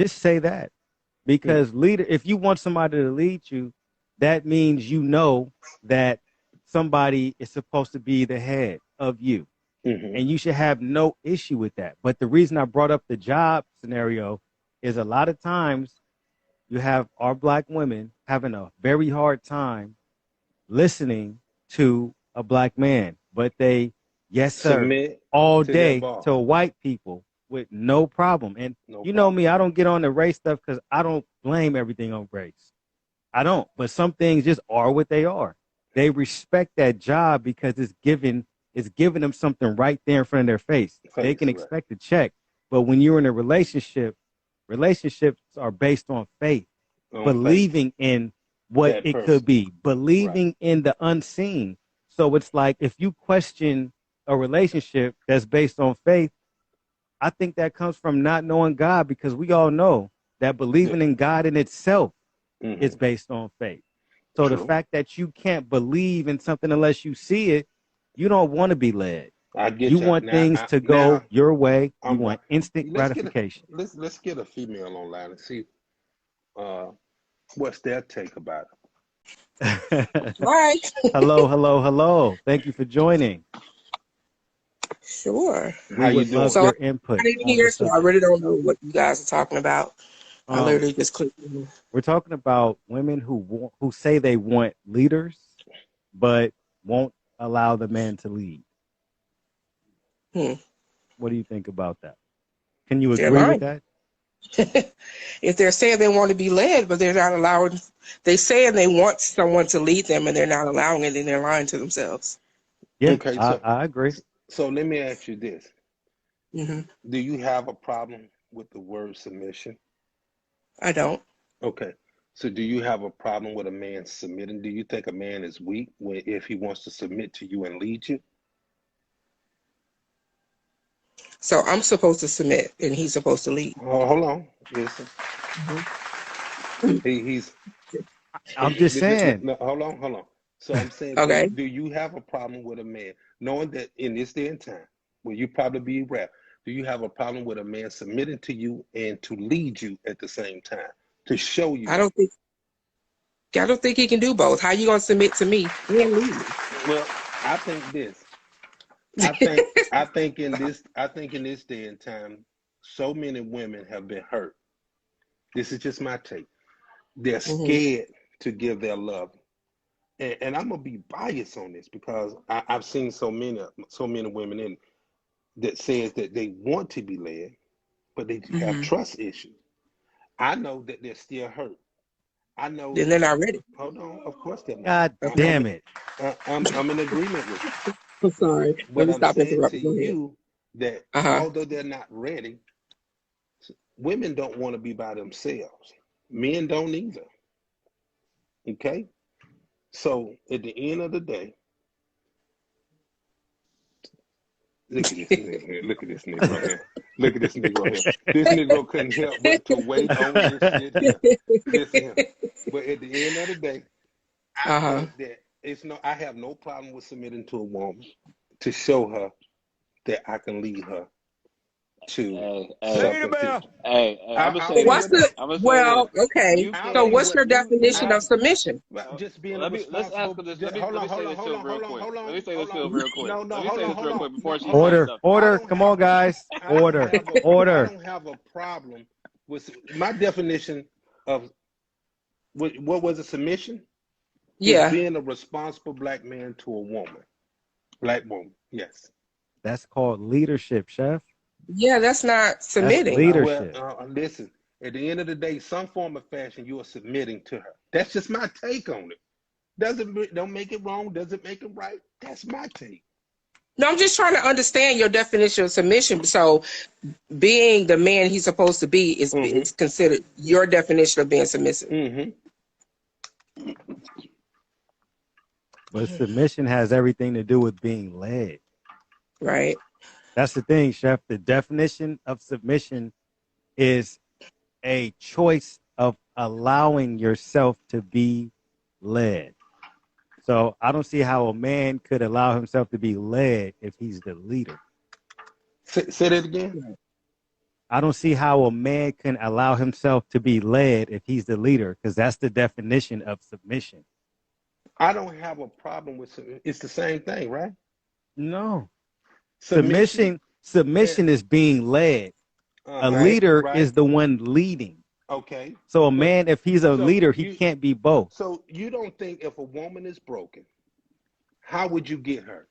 Just say that. Because if you want somebody to lead you, that means you know that somebody is supposed to be the head of you. Mm-hmm. And you should have no issue with that. But the reason I brought up the job scenario is a lot of times you have our black women having a very hard time listening to a black man, but they, yes, sir, Submit all to their day boss. to white people with no problem. And No you know problem. me, I don't get on the race stuff because I don't blame everything on race. I don't. But some things just are what they are. They respect that job because it's giving them something right there in front of their face. They can Right. expect a check. But when you're in a relationship, relationships are based on faith, On faith. believing in what That it could person. be, Right. believing in the unseen. So it's like if you question a relationship that's based on faith, I think that comes from not knowing God, because we all know that Yeah. believing in God in itself is Mm-hmm. based on faith. So the True. fact that you can't believe in something unless you see it, you don't want to be led. I You get you. want Now, things I, to go now your way. You I'm right. want instant Let's get a gratification. let's get a female online and see uh what's their take about Right. Hello, hello, hello. Thank you for joining. Sure. it. How We you would love doing? So your I input didn't on the hear, so I subject. really don't know what you guys are talking about. I Um, literally just clicked. we're talking about women who say they want leaders, but won't allow the man to lead. Hmm. What do you think about that? Can you They're agree with lying. that? If they're saying they want to be led, but they're not allowing, they saying they want someone to lead them and they're not allowing it, then they're lying to themselves. Yeah, Okay, I agree. so let me ask you this. Hmm. Do you have a problem with the word submission? I don't. Okay. So do you have a problem with a man submitting? Do you think a man is weak if he wants to submit to you and lead you? So I'm supposed to submit and he's supposed to lead. Oh, hold on. Listen. Hmm. He's I'm just saying. no, hold on. So I'm saying, Okay. do you have a problem with a man knowing that in this day and time, where you probably be rap, do you have a problem with a man submitting to you and to lead you at the same time, to show you? I don't think I don't think he can do both. How you gonna submit to me and lead Well, I think this. me? I think in this day and time, so many women have been hurt. This is just my take. They're Hmm. scared to give their love. And I'm gonna be biased on this because I've seen so many women in that says that they want to be led, but they have Hmm. trust issues. I know that they're still hurt. I know. Then they're not ready. Hold on, of course they're not. God Okay. damn it. I'm in agreement with you, I'm sorry. Let but me I'm stop saying to interrupting. Go ahead. you that Uh-huh. although they're not ready, women don't want to be by themselves. Men don't either. Okay, so at the end of the day, look at this nigga here. Look at this nigga right here. Look at this nigga right here. This nigga couldn't help but to wait on this shit here. Listen here. But at the end of the day, I Uh-huh. think that I have no problem with submitting to a woman to show her that I can lead her to Hey, hey, something future. I'm gonna I'll say be What's this. whatever. the I'm gonna say this. well, okay. You I'll So be can't. what's what your definition I of submission? well, just being a Let's ask responsible. her this. Hold on, Let me hold say on, this hold to on, him real hold on, quick. hold Let on, me say this hold to on. him real quick. No, no, Let me hold say on, this hold real on. quick No, before she hold says on. Order, something. I order. don't Come have on, guys. Order, order. a problem with my definition of what was a submission is Yeah. being a responsible black man to a woman, black woman. Yes. That's called leadership, chef. Yeah, that's not That's submitting though. Well, leadership. listen. At the end of the day, some form of fashion, you are submitting to her. That's just my take on it. Don't make it wrong. Doesn't make it right. That's my take. No, I'm just trying to understand your definition of submission. So being the man he's supposed to be Mm-hmm. is considered your definition of being submissive. Mm-hmm. But submission has everything to do with being led. Right. That's the thing, chef. The definition of submission is a choice of allowing yourself to be led. So I don't see how a man could allow himself to be led if he's the leader. Say that again. Right. I don't see how a man can allow himself to be led if he's the leader, because that's the definition of submission. I don't have a problem with it's the same thing, right? No. Submission. Submission is being led. A Right. leader is the one leading. Okay. So a man, if he's a So leader, he can't be both. So you don't think if a woman is broken, how would you get her?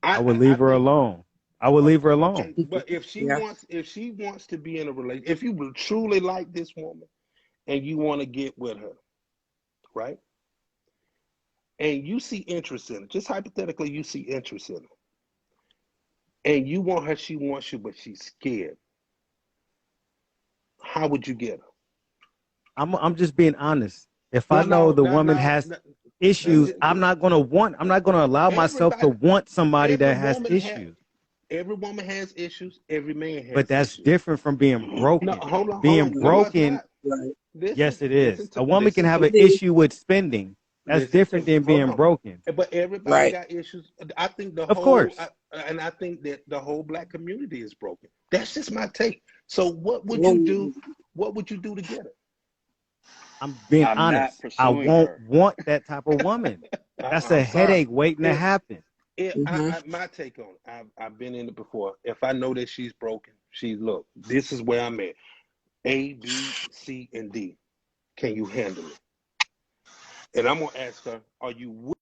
I would leave her alone. I would leave her alone. Okay, but if she wants to be in a relationship, if you truly like this woman and you want to get with her, right? And you see interest in her, just hypothetically, you see interest in her, and you want her, she wants you, but she's scared. How would you get her? I'm just being honest. If I know the woman has issues, I'm not gonna allow myself to want somebody that has issues. Every woman has issues. Every man has. But that's issues. different from being broken. No, hold on. Being broken, yes, it is. A woman can have an issue with spending. That's different than being broken. But everybody got issues. I think of course. And I think that the whole black community is broken. That's just my take. So what would you do? What would you do to get her? I'm being honest. I won't want that type of woman. That's a headache waiting to happen. My take on it, I've been in it before. If I know that she's broken, look, this is where I'm at. A, B, C, and D. Can you handle it? And I'm gonna ask her, are you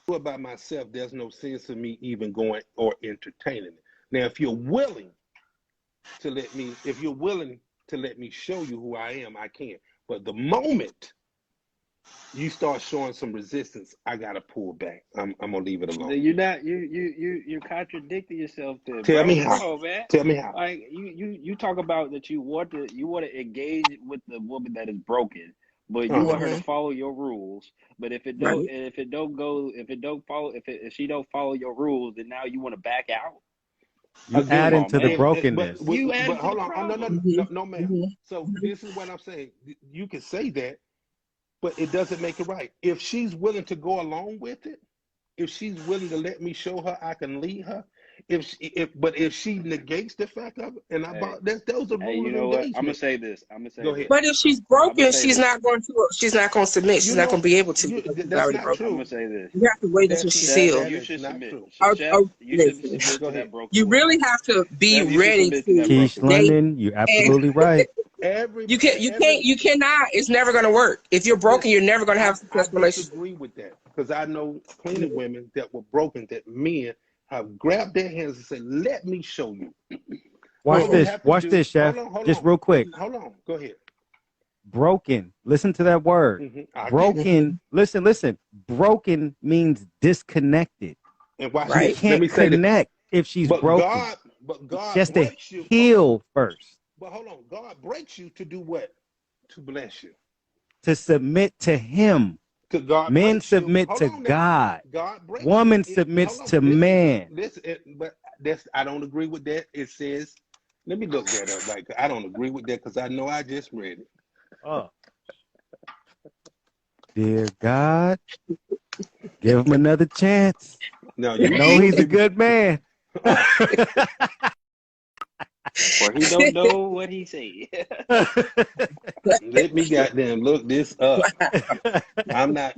by myself? There's no sense of me even going or entertaining it. Now, if you're willing to let me show you who I am, I can. But the moment you start showing some resistance, I gotta pull back. I'm gonna leave it alone. You're contradicting yourself there. Tell me how. Oh, man. Tell me how. Like you talk about that you want to engage with the woman that is broken, but you want her to follow your rules. But if she don't follow your rules, then now you want to back out. You add into the brokenness. But hold on. No, ma'am. So this is what I'm saying. You can say that, but it doesn't make it right. If she's willing to go along with it, if she's willing to let me show her I can lead her, if she negates the fact of it, and those are rules of engagement. I'm gonna say this. Go ahead. But if she's broken, she's not going to submit. She's not going to be able to. That's not true. I'm gonna say this. You have to wait until she's healed. You should submit. You really have to be ready to. Keish London, you're absolutely right. You cannot. It's never going to work. If you're broken, you're never going to have a successful relationship. I disagree with that because I know plenty of women that were broken that men have grabbed their hands and said, "Let me show you." Watch this, Chef. Hold just on. real quick. Hold on. Go ahead. Broken. Listen to that word. Broken. Listen. Broken means disconnected. And why she can't connect if she's broken. God she has to you. heal first. But hold on. God breaks you to do what? To bless you. To submit to Him. To God. Men submit to God. Woman submits to man. But I don't agree with that. It says, let me look that up. Like I don't agree with that because I know I just read it. Oh. Dear God, give him another chance. No, you know he's a good man. Or he don't know what he said. Let me goddamn look this up. I'm not.